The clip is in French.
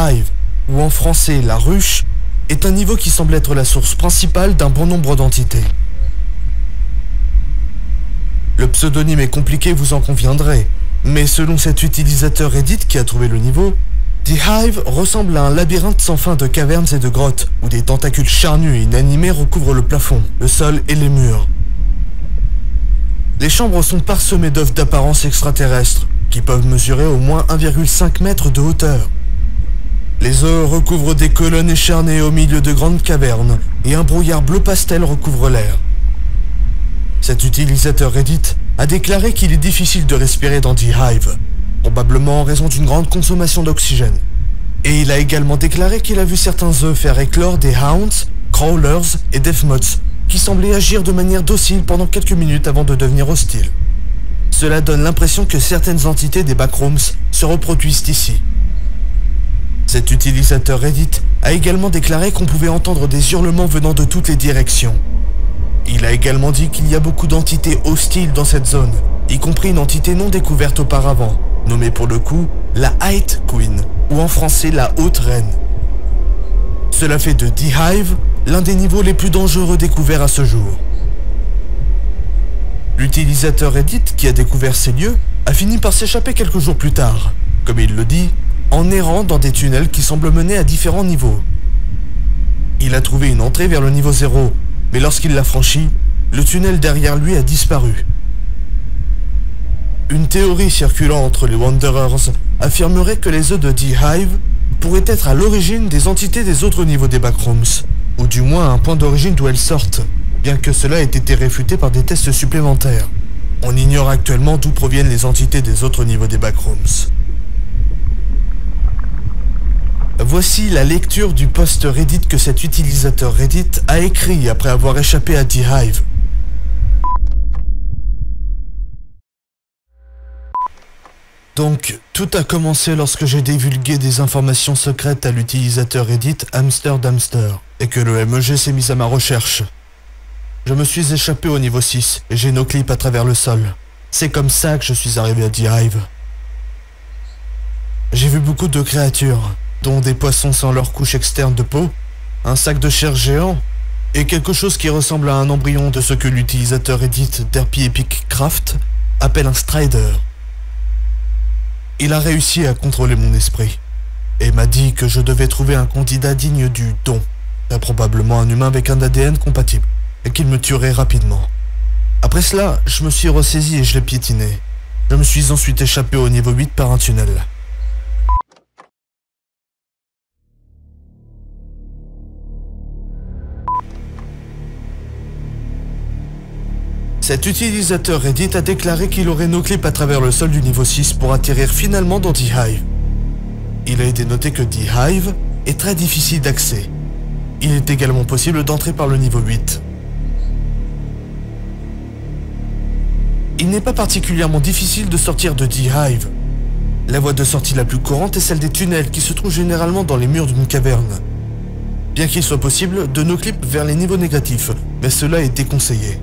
Hive, ou en français la ruche, est un niveau qui semble être la source principale d'un bon nombre d'entités. Le pseudonyme est compliqué, vous en conviendrez, mais selon cet utilisateur Reddit qui a trouvé le niveau, The Hive ressemble à un labyrinthe sans fin de cavernes et de grottes, où des tentacules charnus et inanimés recouvrent le plafond, le sol et les murs. Les chambres sont parsemées d'œufs d'apparence extraterrestre, qui peuvent mesurer au moins 1,5 mètre de hauteur. Les œufs recouvrent des colonnes écharnées au milieu de grandes cavernes, et un brouillard bleu pastel recouvre l'air. Cet utilisateur Reddit a déclaré qu'il est difficile de respirer dans The Hive, probablement en raison d'une grande consommation d'oxygène. Et il a également déclaré qu'il a vu certains œufs faire éclore des Hounds, Crawlers et Deathmoths, qui semblaient agir de manière docile pendant quelques minutes avant de devenir hostiles. Cela donne l'impression que certaines entités des backrooms se reproduisent ici. Cet utilisateur Reddit a également déclaré qu'on pouvait entendre des hurlements venant de toutes les directions. Il a également dit qu'il y a beaucoup d'entités hostiles dans cette zone, y compris une entité non découverte auparavant, nommée pour le coup la High Queen, ou en français la Haute Reine. Cela fait de The Hive l'un des niveaux les plus dangereux découverts à ce jour. L'utilisateur Reddit qui a découvert ces lieux a fini par s'échapper quelques jours plus tard, comme il le dit, en errant dans des tunnels qui semblent mener à différents niveaux. Il a trouvé une entrée vers le niveau 0, mais lorsqu'il l'a franchi, le tunnel derrière lui a disparu. Une théorie circulant entre les Wanderers affirmerait que les œufs de The Hive pourraient être à l'origine des entités des autres niveaux des backrooms, ou du moins un point d'origine d'où elles sortent, bien que cela ait été réfuté par des tests supplémentaires. On ignore actuellement d'où proviennent les entités des autres niveaux des backrooms. Voici la lecture du post Reddit que cet utilisateur Reddit a écrit après avoir échappé à The Hive. Donc, tout a commencé lorsque j'ai divulgué des informations secrètes à l'utilisateur Reddit Hamsterdamster, et que le MEG s'est mis à ma recherche. Je me suis échappé au niveau 6, et j'ai nos clips à travers le sol. C'est comme ça que je suis arrivé à The Hive. J'ai vu beaucoup de créatures, dont des poissons sans leur couche externe de peau, un sac de chair géant, et quelque chose qui ressemble à un embryon de ce que l'utilisateur Reddit Derpy Epic Craft appelle un Strider. Il a réussi à contrôler mon esprit, et m'a dit que je devais trouver un candidat digne du don, très probablement un humain avec un ADN compatible, et qu'il me tuerait rapidement. Après cela, je me suis ressaisi et je l'ai piétiné. Je me suis ensuite échappé au niveau 8 par un tunnel. Cet utilisateur Reddit a déclaré qu'il aurait nos clips à travers le sol du niveau 6 pour atterrir finalement dans The Hive. Il a été noté que The Hive est très difficile d'accès. Il est également possible d'entrer par le niveau 8. Il n'est pas particulièrement difficile de sortir de The Hive. La voie de sortie la plus courante est celle des tunnels qui se trouvent généralement dans les murs d'une caverne. Bien qu'il soit possible de no-clip vers les niveaux négatifs, mais cela est déconseillé.